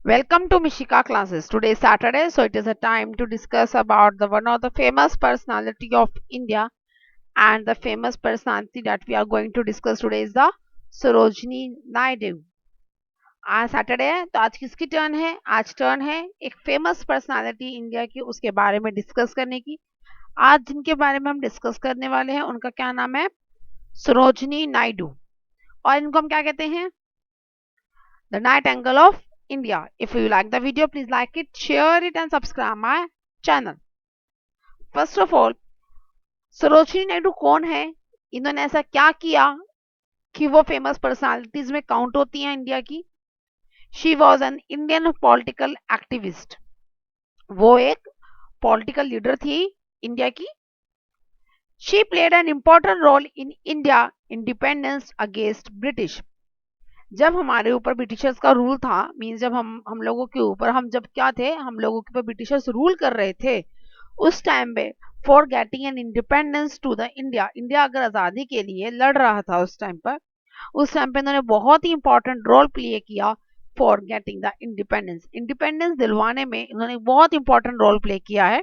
Welcome to Mishika classes. Today is Saturday, so it is a time to discuss about the one of the famous personality of India, and the famous personality that we are going to discuss today is the Sarojini Naidu. आज Saturday है तो आज किसकी turn है? आज turn है एक famous personality India की, उसके बारे में डिस्कस करने की। आज जिनके बारे में हम डिस्कस करने वाले हैं उनका क्या नाम है? सरोजनी नायडू। और इनको हम क्या कहते हैं? The night angle of India. If you like the video, please like it, share it and subscribe my channel. First of all, Sarojini Naidu कौन है? इन्होंने ऐसा क्या किया कि वो फेमस पर्सनालिटीज में काउंट होती हैं इंडिया की? She was an Indian political activist. वो एक पॉलिटिकल लीडर थी इंडिया की। She played an important role in India independence against British. जब हमारे ऊपर ब्रिटिशर्स का रूल था, मीन्स जब हम लोगों के ऊपर हम जब क्या थे, हम लोगों के ऊपर ब्रिटिशर्स रूल कर रहे थे, उस टाइम पे for getting an independence to the India, India अगर आज़ादी के लिए लड़ रहा था उस टाइम पर, उस टाइम पे इन्होंने बहुत ही इंपॉर्टेंट रोल प्ले किया for getting the independence. Independence दिलवाने में इन्होंने बहुत इंपॉर्टेंट रोल प्ले किया है।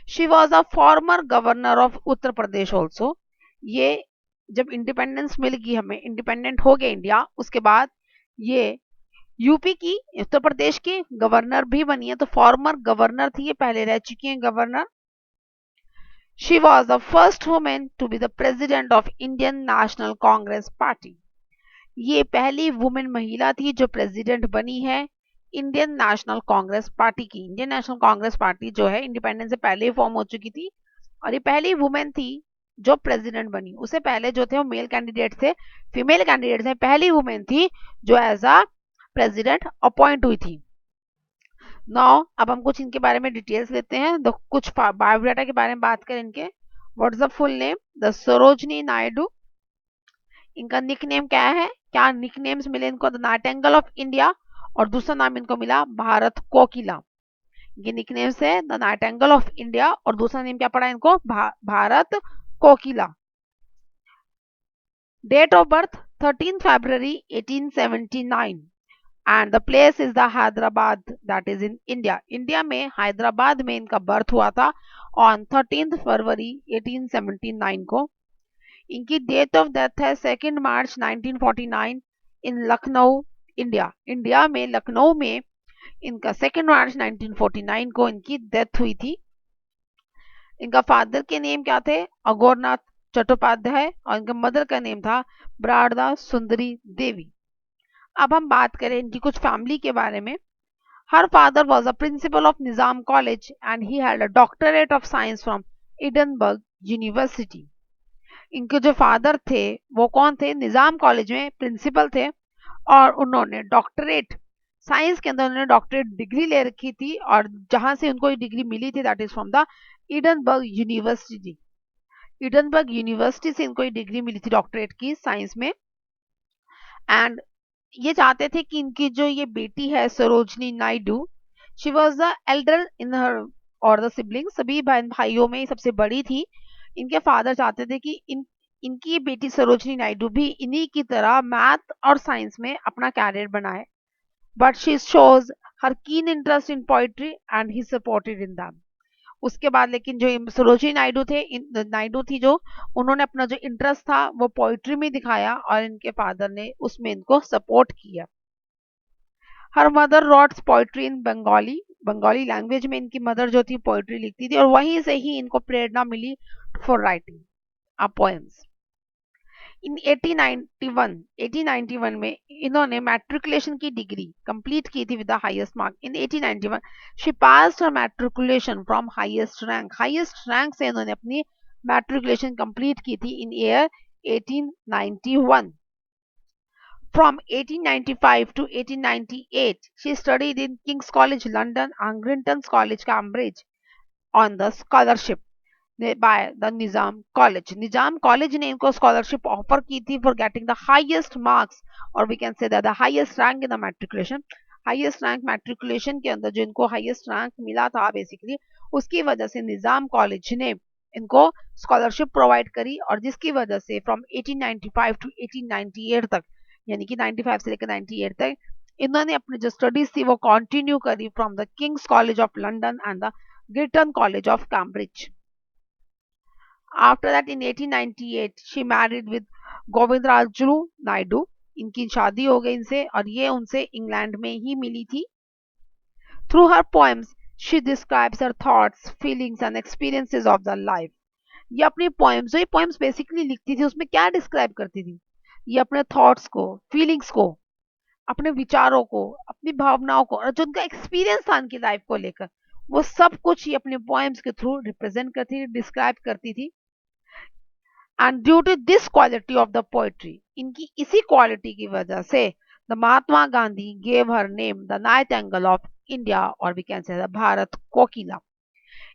She was a former governor of Uttar Pradesh also. ये जब इंडिपेंडेंस मिल गई, हमें इंडिपेंडेंट हो गया इंडिया, उसके बाद ये यूपी की, उत्तर प्रदेश की गवर्नर भी बनी है। तो फॉर्मर गवर्नर थी, ये पहले रह चुकी हैं governor. She was the first women to be the president of Indian National Congress Party. ये पहली वुमेन महिला थी जो प्रेसिडेंट बनी है इंडियन नेशनल कांग्रेस पार्टी की। इंडियन नेशनल कांग्रेस पार्टी जो है इंडिपेंडेंस से पहले ही फॉर्म हो चुकी थी, और ये पहली वुमेन थी जो प्रेसिडेंट बनी। उससे पहले जो थे वो मेल कैंडिडेट थे, फीमेल कैंडिडेट थे, पहली वुमेन थी जो एज अ प्रेसिडेंट अपॉइंट हुई थी। नाउ अब हम कुछ इनके बारे में डिटेल्स लेते हैं, तो कुछ बायोडाटा के बारे में बात करें इनके। What is the full name? The Sarojini Naidu. इनका निक नेम क्या है? क्या निक नेम्स मिले इनको? द नाइटिंगेल ऑफ इंडिया, और दूसरा नाम इनको मिला भारत कोकिला। ये निक नेम्स है द नाइटिंगेल ऑफ इंडिया, और दूसरा नेम क्या पड़ा इनको? Bharat Kokila. Date of birth 13 February 1879, and the place is the Hyderabad, that is in India. India में हैदराबाद में इनका बर्थ हुआ था on 13 February 1879 को। इनकी डेट ऑफ डेथ है 2 March 1949 इन लखनऊ, इंडिया। इंडिया में लखनऊ में इनका 2 March 1949 को इनकी डेथ हुई थी। इनका फादर के नेम क्या थे? अघोरनाथ चट्टोपाध्याय, और इनका मदर का नेम था ब्रारदा सुंदरी देवी। अब हम बात करें इनकी कुछ फैमिली के बारे में। Her father was a principle of Nizam college and he had a doctorate of science from Edinburgh university. इनके जो फादर थे वो कौन थे? निजाम कॉलेज में प्रिंसिपल थे, और उन्होंने डॉक्टरेट साइंस के अंदर उन्होंने डॉक्टरेट डिग्री ले रखी थी, और जहां से उनको ये डिग्री मिली थी that is from the Edinburgh university. Edinburgh university से इनको ये डिग्री मिली थी डॉक्टरेट की साइंस में। एंड ये चाहते थे कि इनकी जो ये बेटी है Sarojini Naidu, she was the elder in her और द सिबलिंग, सभी बहन भाइयों में सबसे बड़ी थी। इनके फादर चाहते थे कि इनकी बेटी सरोजनी नायडू भी इन्हीं की तरह मैथ और साइंस में अपना कैरियर बनाए, but she shows her keen interest in poetry and he supported in them. उसके बाद लेकिन जो सरोजिनी नायडू थे, नायडू थी जो, उन्होंने अपना जो इंटरेस्ट था वो पोइट्री में दिखाया, और इनके फादर ने उसमें इनको सपोर्ट किया। हर मदर रॉट्स पोइट्री इन बंगाली, बंगाली लैंग्वेज में इनकी मदर जो थी पोइट्री लिखती थी, और वहीं से ही इनको प्रेरणा मिली फॉर राइटिंग अ पोएम्स। इन 1891 में इन्होंने मैट्रिकुलेशन की डिग्री कंप्लीट की थी with the highest mark. In 1891 she passed her matriculation from highest rank, highest rank से इन्होंने अपनी मैट्रिकुलेशन कंप्लीट की थी इन year 1891। From 1895 to 1898, she studied in King's College London and Grinton's College Cambridge on the scholarship by the Nizam College. Nizam College ने इनको scholarship offer की थी for getting the highest marks, or we can say that the highest rank in the matriculation. highest rank matriculation के अंदर जो इनको highest rank मिला था basically, उसकी वजह से निजाम कॉलेज ने इनको scholarship provide करी, और जिसकी वजह से from 1895 to 1898 तक, यानी कि 95 से लेकर 98 तक इन्होंने अपनी जो स्टडीज थी वो कंटिन्यू करी from the King's College of London and the Girton College of Cambridge. After that, in 1898, she married with Govindaraju Naidu. इनकी शादी हो गई इनसे और ये उनसे इंग्लैंड में ही मिली थी. Through her poems, she describes her thoughts, feelings and experiences of the life. ये अपनी पोएम्स जो ये पोएम्स बेसिकली लिखती थी उसमें क्या डिस्क्राइब करती थी? ये अपने थॉट्स को, फीलिंग्स को, अपने विचारों को, अपनी भावनाओं को और जो उनका एक्सपीरियंस था उनकी लाइफ को लेकर वो सब कुछ ये अपने पोएम्स के थ्रू रिप्रेजेंट करती थी, डिस्क्राइब करती थी. And due to this quality of the poetry, इनकी इसी क्वालिटी की वजह से the Mahatma Gandhi gave her name the nightingale of India और we can say the Bharat Kokila.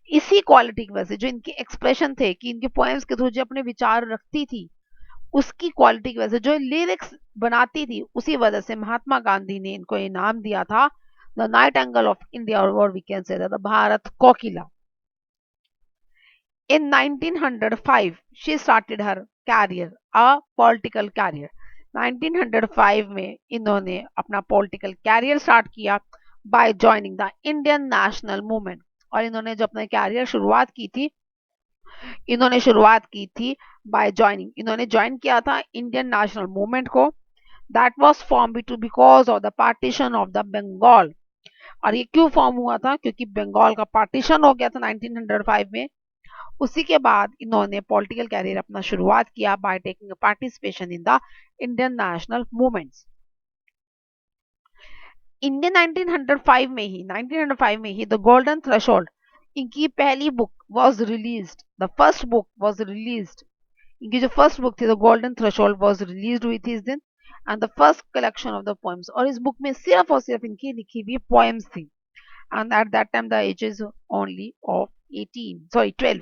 इसी क्वालिटी की वजह से जो इनके एक्सप्रेशन थे कि इनके पोएम्स के थ्रू जो अपने विचार रखती थी उसकी क्वालिटी की वजह से जो लिरिक्स बनाती थी उसी वजह से महात्मा गांधी ने इनको ये नाम दिया था the nightingale of India और we can say the Bharat Kokila. In 1905, she started her career, a political career. 1905 में इन्होंने अपना पॉलिटिकल कैरियर स्टार्ट किया bye joining the Indian national movement. और इन्होंने जो अपना कैरियर शुरुआत की थी बाय जॉइनिंग, इन्होंने ज्वाइन किया था इंडियन नेशनल मूवमेंट को. That was form because of the partition of the Bengal. और ये क्यों फॉर्म हुआ था? क्योंकि बंगाल का पार्टीशन हो गया था 1905 में. उसी के बाद इन्होंने पॉलिटिकल कैरियर अपना शुरुआत किया by taking participation in the Indian national movements. Indian 1905 में ही द गोल्डन थ्रेशोल्ड इनकी पहली book was released. The first book was released. इनकी जो फर्स्ट बुक थी the golden threshold was released हुई थी इस दिन. And the first collection of the poems, और इस बुक में सिर्फ और सिर्फ इनकी लिखी हुई पोएम्स थी. And at that time the age is only of 12.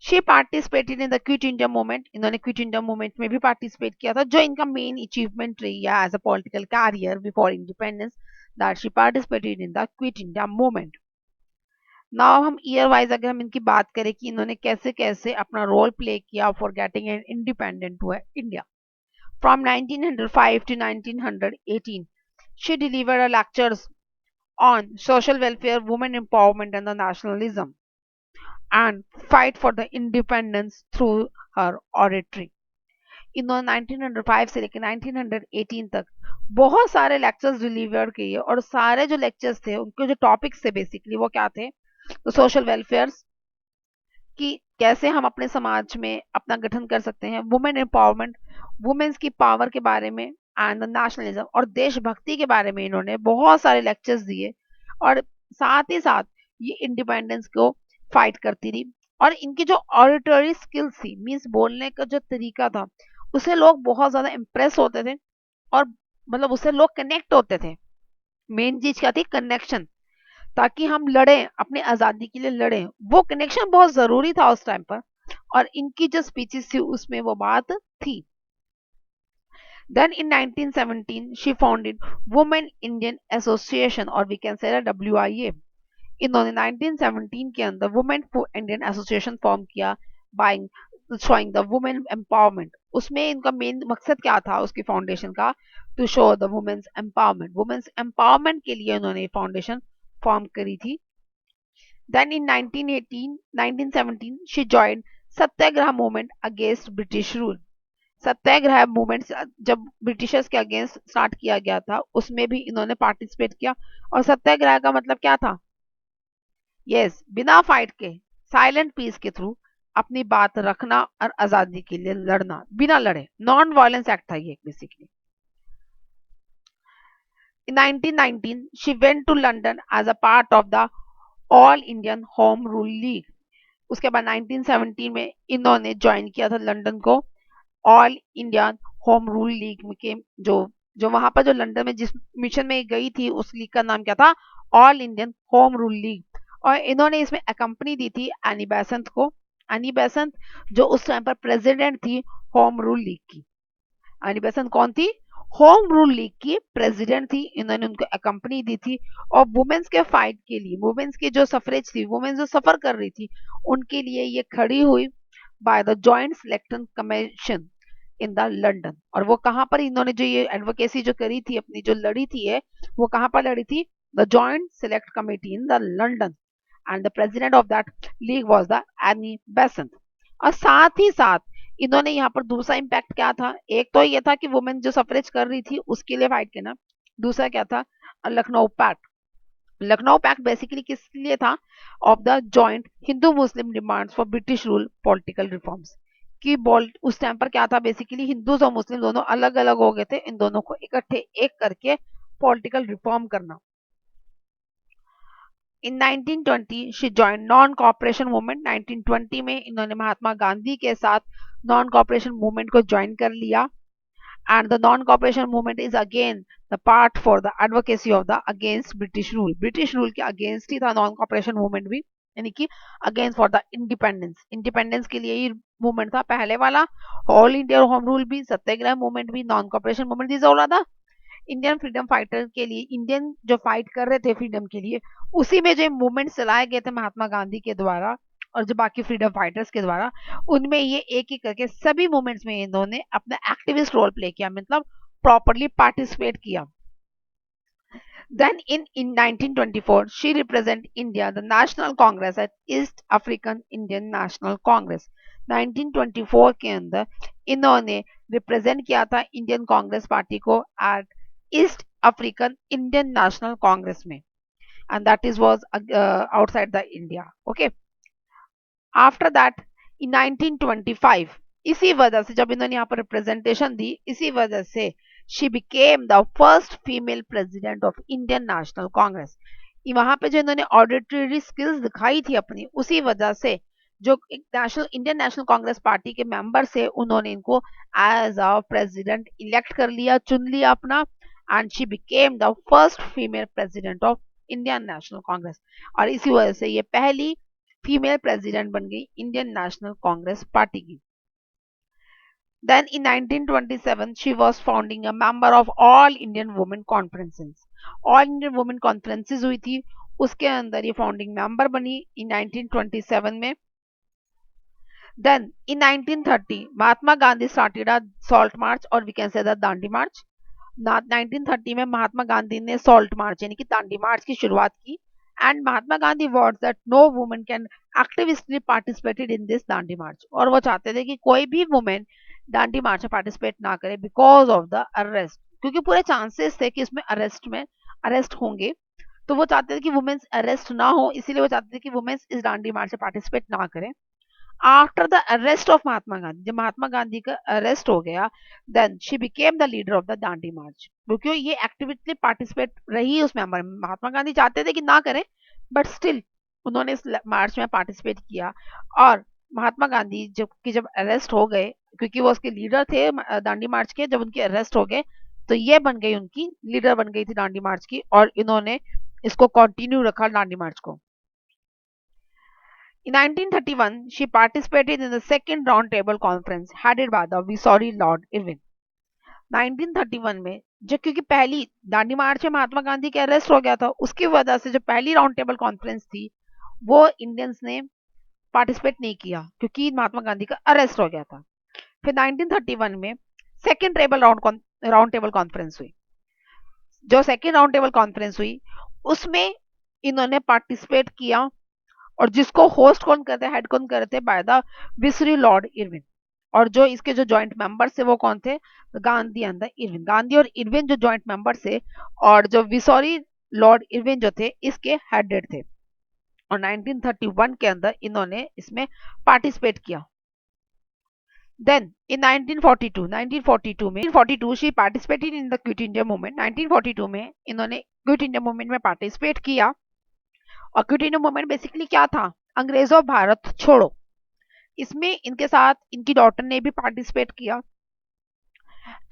She participated in the quit India movement. इन्होंने क्विट इंडिया मूवमेंट में भी पार्टिसिपेट किया था जो इनका मेन अचीवमेंट रही है as a political career before independence, that she participated in the quit India movement. Now हम ईयर वाइज अगर हम इनकी बात करें कि इन्होंने कैसे कैसे अपना रोल प्ले किया for getting an independent to India. From 1905 to 1918 she delivered lectures on social welfare, women empowerment and the nationalism and fight for the independence through her oratory. इन्होंने 1905 से लेकर 1918 तक बहुत सारे लेक्चर्स डिलीवर किए और सारे जो लेक्चर्स थे उनके जो टॉपिक्स थे बेसिकली वो क्या थे? तो सोशल वेलफेयर कि कैसे हम अपने समाज में अपना गठन कर सकते हैं, वुमेन एम्पावरमेंट, वुमेन्स की पावर के बारे में एंड नेशनलिज्म और देशभक्ति के बारे में इन्होंने बहुत सारे लेक्चर्स दिए. और साथ ही साथ ये इंडिपेंडेंस को फाइट करती रही. और इनकी जो ऑडिटरी स्किल्स थी, मीन्स बोलने का जो तरीका था, उससे लोग बहुत ज्यादा इम्प्रेस होते थे और मतलब उससे लोग कनेक्ट होते थे. मेन चीज क्या थी? कनेक्शन. ताकि हम लड़ें, अपनी आजादी के लिए लड़ें, वो कनेक्शन बहुत जरूरी था उस टाइम पर. और इनकी जो स्पीचेस थी उसमें वो बात थी. Then in 1917 she founded Women Indian Association और we can say WIA. इन्होंने 1917 के अंदर वुमेन इंडियन एसोसिएशन फॉर्म किया by showing the women empowerment. उसमें इनका मेन मकसद क्या था उसकी फाउंडेशन का? To show the women's empowerment. Women's empowerment के लिए उन्होंने फाउंडेशन फॉर्म करी थी. Then in 1917 she joined Satyagraha movement against British rule. Satyagraha movement जब ब्रिटिशर्स के अगेंस्ट स्टार्ट किया गया था उसमें भी इन्होंने पार्टिसिपेट किया. और सत्याग्रह का मतलब क्या था? यस, बिना फाइट के, साइलेंट पीस के थ्रू अपनी बात रखना और आजादी के लिए लड़ना बिना लड़े. नॉन वायलेंस एक्ट था ये basically. In 1919 she went to London as a part of the all Indian home rule league. उसके बाद 1917 में इन्होंने ज्वाइन किया था लंदन को all Indian home rule league के. जो जो वहां पर जो लंदन में जिस मिशन में गई थी उस लीग का नाम क्या था? All Indian home rule league. और इन्होंने इसमें कंपनी दी थी एनी बेसेंट को. एनी बेसेंट जो उस टाइम पर प्रेसिडेंट थी होम रूल लीग की. एनी बेसेंट कौन थी? होम रूल लीग की प्रेसिडेंट थी. इन्होंने उनको कंपनी दी थी और वुमेन्स के फाइट के लिए, वुमेन्स की जो सफरेज थी, वुमेन्स जो सफर कर रही थी उनके लिए ये खड़ी हुई by the joint selection commission. In the London. और वो कहाँ पर इन्होंने जो ये एडवोकेसी जो करी थी, अपनी जो लड़ी थी है, वो कहाँ पर लड़ी थी? The joint select committee in the London, and the president of that league was the Annie Besant. और साथ ही साथ इन्होंने यहाँ पर दूसरा इम्पैक्ट क्या था? एक तो ये था कि वुमेन जो सफरेज कर रही थी उसके लिए फाइट करना। दूसरा क्या था? Lucknow pact. Lucknow pact basically किस लिए था? Of the joint Hindu Muslim demands for British rule political reforms. कि उस टाइम पर क्या था? बेसिकली हिंदूज और मुस्लिम दोनों अलग अलग हो गए थे, इन दोनों को इकट्ठे एक करके पॉलिटिकल रिफॉर्म करना। इन 1920 she join non cooperation movement. 1920 में इन्होंने महात्मा गांधी के साथ नॉन कॉपरेशन मूवमेंट को ज्वाइन कर लिया। And the non cooperation movement is again the part for the advocacy of the against British rule. British rule के अगेंस्ट ही था नॉन कॉपरेशन मूवमेंट भी, यानी कि against for the independence. Independence के लिए ही मूवमेंट था पहले वाला। ऑल इंडिया होम रूल भी, सत्याग्रह मूवमेंट भी, non cooperation movement, this all था इंडियन फ्रीडम फाइटर के लिए। इंडियन जो फाइट कर रहे थे फ्रीडम के लिए, उसी में जो मूवमेंट चलाए गए थे महात्मा गांधी के द्वारा और जो बाकी फ्रीडम फाइटर्स के द्वारा, उनमें ये एक एक करके सभी मूवमेंट्स में इन्होंने अपना एक्टिविस्ट रोल प्ले किया, मतलब प्रॉपरली पार्टिसिपेट किया। Then in 1924, she represented India, the National Congress at East African Indian National Congress. 1924 के अंदर इन्होंने रिप्रेजेंट किया था इंडियन कांग्रेस पार्टी को at East African Indian National Congress में, and that is was outside the India. Okay. After that in 1925, इसी वजह से जब इन्होंने यहाँ पर रिप्रेजेंटेशन दी, इसी वजह से she became the first female president of Indian National Congress. वहां पे जो इन्होंने ऑडिटरी स्किल्स दिखाई थी अपनी, उसी वजह से जो national Indian National Congress party के मेंबर से उन्होंने इनको एज अ प्रेसिडेंट इलेक्ट कर लिया, चुन लिया अपना, and she became the first female president of Indian National Congress. और इसी वजह से ये पहली फीमेल प्रेसिडेंट बन गई इंडियन नेशनल कांग्रेस पार्टी की। Then in 1927, she was founding a member of All Indian Women Conferences. All Indian Women Conferences हुई थी, उसके अंदर ये फाउंडिंग मेंबर बनी in 1927 में। Then in 1930, Mahatma Gandhi started a salt march, or we can say the Dandi March. 1930 में महात्मा गांधी ने salt march यानी कि दांडी मार्च की शुरुआत की। And Mahatma Gandhi wants that no women can actively participated in this Dandi march. और वो चाहते थे कि कोई भी वुमेन दांडी मार्च में पार्टिसिपेट ना करे बिकॉज ऑफ द अरेस्ट, क्योंकि पूरे चांसेस थे कि इसमें अरेस्ट होंगे। तो वो चाहते थे कि वुमेन्स अरेस्ट ना हो, इसीलिए वो चाहते थे कि वुमेन्स इस दांडी मार्च में पार्टिसिपेट ना करें। After the arrest of Mahatma Gandhi, जब महात्मा गांधी का अरेस्ट हो गया, then she became the leader of the Dandi march. क्योंकि ये एक्टिविटी पार्टिसिपेट रही उस मेंबर में। महात्मा गांधी चाहते थे कि ना करें, बट स्टिल उन्होंने इस मार्च में पार्टिसिपेट किया। और महात्मा गांधी जब अरेस्ट हो गए, क्योंकि वो उसके लीडर थे दांडी मार्च के, जब उनके अरेस्ट हो गए तो ये बन गई उनकी लीडर बन गई थी दांडी मार्च की, और इन्होंने इसको कंटिन्यू रखा दांडी मार्च को। In 1931, she participated in the second round table conference headed by the Viceroy Lord Irwin. 1931 में जो क्योंकि पहली दांडी मार्च में महात्मा गांधी के अरेस्ट हो गया था, उसकी वजह से जो पहली राउंड टेबल कॉन्फ्रेंस थी वो इंडियंस ने पार्टिसिपेट नहीं किया क्योंकि महात्मा गांधी का अरेस्ट हो गया था। फिर 1931 में सेकेंड राउंड टेबल कॉन्फ्रेंस हुई। जो सेकेंड राउंड टेबल कॉन्फ्रेंस हुई उसमें इन्होंने पार्टिसिपेट किया, और जिसको होस्ट कौन करते, हेड कौन करते, बाय द विसरी लॉर्ड इरविन। और जो इसके जो जॉइंट मेंबर्स थे वो कौन थे? Gandhi and the Irwin. Gandhi और इरविन जो जॉइंट मेंबर्स थे, और जो विसरी लॉर्ड इरविन जो थे इसके हेडेड थे। और 1931 के अंदर इन्होंने इसमें पार्टिसिपेट किया। Then in 1942 she participated in the quit India movement. 1942 में इन्होंने क्विट इंडिया मूवमेंट में पार्टिसिपेट किया। और क्विट इंडिया मूवमेंट बेसिकली क्या था? अंग्रेजों भारत छोड़ो। इसमें इनके साथ इनकी डॉटर ने भी पार्टिसिपेट किया।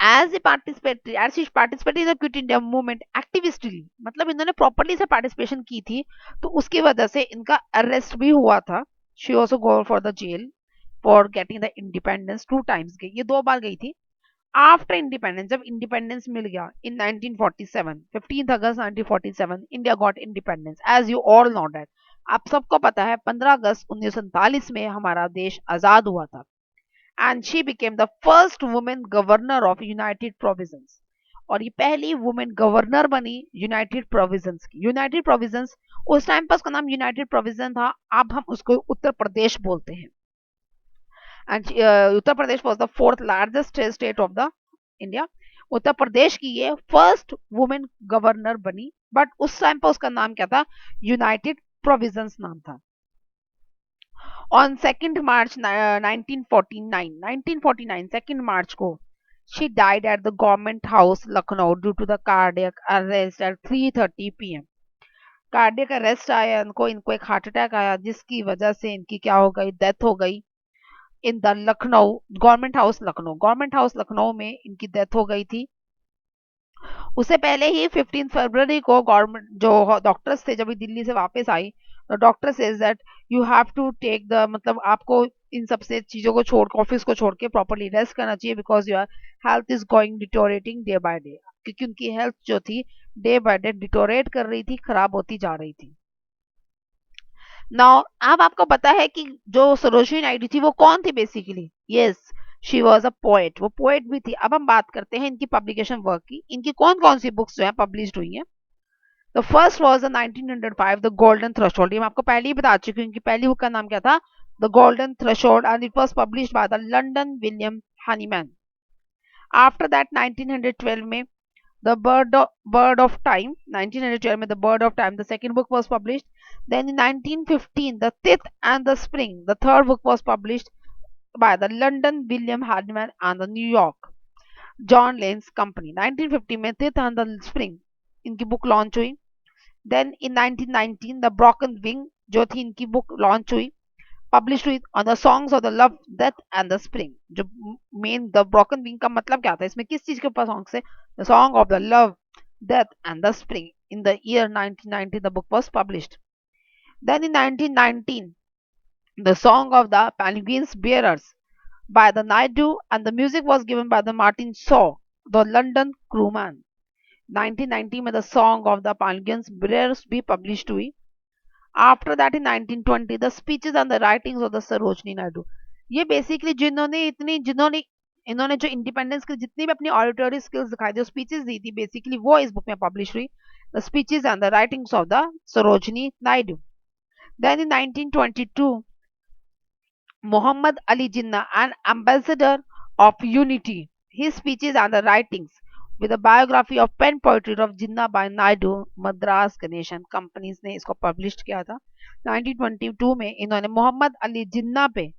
As a participate in the quit India movement actively, मतलब इन्होंने प्रॉपर्ली से पार्टिसिपेशन की थी, तो उसकी वजह से इनका अरेस्ट भी हुआ था। She also go for the jail for getting the independence 2 times गई, ये 2 बार गई थी। आफ्टर इंडिपेंडेंस, जब इंडिपेंडेंस मिल गया इन 1947, 15 अगस्त 1947 India got independence. As you all know that, आप सबको पता है 15 अगस्त 1947 में हमारा देश आजाद हुआ था। and she became the first woman governor of United Provinces. और ये पहली वुमेन गवर्नर बनी यूनाइटेड प्रोविजंस की. यूनाइटेड प्रोविजंस उस टाइम पर उसका नाम यूनाइटेड प्रोविजन था, अब हम उसको उत्तर प्रदेश बोलते हैं. And Uttar Pradesh was the fourth largest state of the India. Uttar Pradesh की ये फर्स्ट वुमेन गवर्नर बनी, बट उस टाइम पर उसका नाम क्या था? यूनाइटेड प्रोविजंस नाम था. On 2nd March 1949, 2nd March को she died at the Government House, Lucknow, due to the cardiac arrest at 3:30 p.m. Cardiac arrest आया इनको एक हार्ट अटैक आया, जिसकी वजह से इनकी क्या हो गई? डेथ हो गई in the Lucknow government house Lucknow. Government house Lucknow में इनकी डेथ हो गई थी. उससे पहले ही 15 फरवरी को गवर्नमेंट जो डॉक्टर्स थे, जब दिल्ली से वापस आई, तो doctor says that you have to take the, मतलब आपको इन सबसे चीजों को छोड़, ऑफिस को छोड़ के प्रॉपर्ली रेस्ट करना चाहिए, because your health is going deteriorating day by day. क्योंकि उनकी हेल्थ जो थी डे बाय डे डिटोरेट कर रही थी, खराब होती जा रही थी. नाउ अब आपको पता है कि जो सरोजिनी नायडू थी वो कौन थी basically? Yes, she was a poet. वो पोएट भी थी. अब हम बात करते हैं इनकी पब्लिकेशन वर्क की. इनकी कौन कौन सी बुक्स जो है पब्लिश हुई हैं. The first was 1905 the golden threshold. ये मैं आपको पहले ही बता चुकी हूँ. इनकी पहली बुक का नाम क्या था? The golden threshold, and it was publish by the London William Hahnemann. After that 1912 में The Bird of Time, 1912 में The Bird of Time, the second book was published. Then in 1915, The Thief and the Spring, the third book was published by the London William Hardyman and the New York John Lane's Company. 1950 में Thief and the Spring इनकी book launch हुई. Then in 1919, The Broken Wing जो थी इनकी book launch हुई, publish हुई on the songs of the love, death and the spring. जो main the broken wing का मतलब क्या था, इसमें किस चीज के ऊपर सॉन्ग्स है? The song of the love, death and the spring. In the year 1990 the book was published. Then in 1919 the song of the penguins bearers by the Naidu, and the music was given by the Martin Shaw, the London crewman. 1990 में the song of the Penguins Bearers भी published हुई. After that in 1920 the speeches and the writings of the Sarojini Naidu. ये basically जिन्होंने इन्होंने जो independence के जितनी भी अपनी ऑडिटरी स्किल्स दिखाई, जो स्पीचेस दी थी, बेसिकली वो इस बुक में पब्लिश हुई. The speeches and the writings of the Sarojini Naidu. Then in 1922 Muhammad Ali Jinnah, an ambassador of unity, his speeches and the writings with a biography of pen poetry of Jinnah by Naidu, Madras Ganeshan companies ने इसको publish किया था. 1922 में इन्होंने मोहम्मद अली जिन्ना पे,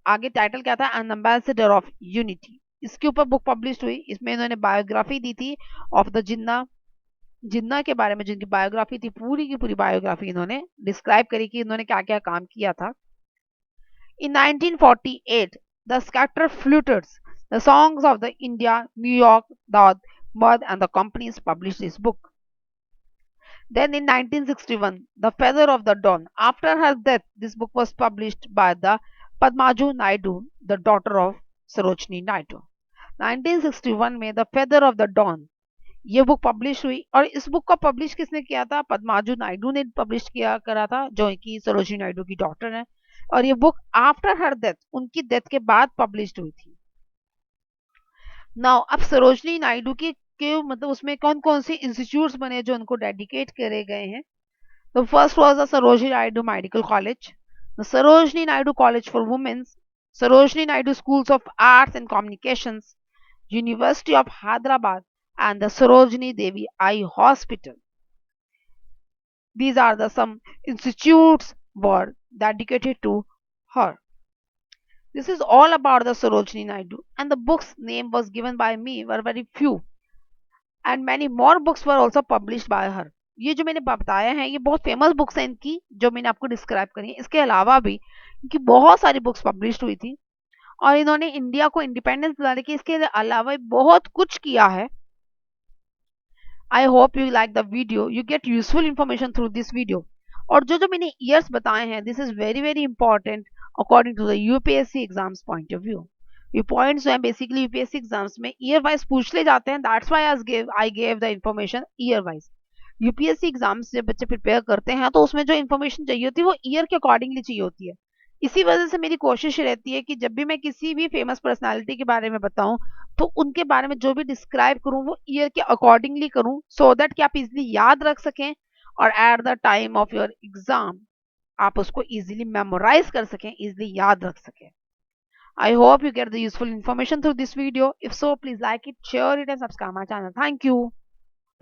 आगे title क्या था? एन एम्बेसडर ऑफ यूनिटी, इसके ऊपर बुक पब्लिश हुई. इसमें इन्होंने बायोग्राफी दी थी ऑफ द जिन्ना के बारे में, जिनकी बायोग्राफी थी, पूरी की पूरी बायोग्राफी इन्होंने डिस्क्राइब करी कि इन्होंने क्या क्या काम किया था. In 1948, the Scatter Fluters, the songs of the India, New York, the Mud and the companies published this book. Then in 1961, The Feather of the Dawn. After her death, this book was published by the Padmaju Naidu, the daughter of Sarojini Naidu. 1961 में The Feather of the Dawn ये book publish हुई. और इस book को publish किसने किया था? पद्माजू नायडू ने पब्लिश किया करा था, जो कि सरोजिनी नायडू की डॉटर है. और ये बुक आफ्टर हर डेथ, उनकी डेथ के बाद पब्लिश्ड हुई थी. नाउ अब सरोजिनी नायडू के मतलब उसमें कौन कौन से इंस्टीट्यूट्स बने जो उनको डेडिकेट करे गए हैं. The first was the Sarojini Naidu medical college, the Sarojini Naidu college for women's, Sarojini Naidu schools of arts and communications, university of Hyderabad and the Sarojini Devi Eye Hospital. These are the some institutes were dedicated to her. This is all about the Sarojini Naidu, and the books name was given by me were very few, and many more books were also published by her. ये जो मैंने बताया है ये बहुत famous books हैं इनकी, जो मैंने आपको डिस्क्राइब करी है. इसके अलावा भी इनकी बहुत सारी बुक्स पब्लिश हुई थी, और इन्होंने इंडिया को इंडिपेंडेंस दिलाने के इसके अलावा बहुत कुछ किया है. I hope you like the video. You get useful information through this video. और जो मैंने years बताए हैं, this is very very important according to the UPSC exams point of view. ये points जो हैं basically UPSC exams में year wise पूछ ले जाते हैं. That's why I gave the information year wise. UPSC exams जब बच्चे prepare करते हैं तो उसमें जो information चाहिए होती है वो year के accordingly चाहिए होती है. इसी वजह से मेरी कोशिश रहती है कि जब भी मैं किसी भी फेमस पर्सनालिटी के बारे में बताऊं तो उनके बारे में जो भी डिस्क्राइब करूं वो ईयर के अकॉर्डिंगली करूं, सो दैट कि आप इजिली याद रख सकें और at the time of your exam आप उसको इजिली मेमोराइज कर सकें, इजिली याद रख सकें. I hope you get the useful information through this video. If so, please like it, share it and subscribe my channel. Thank you.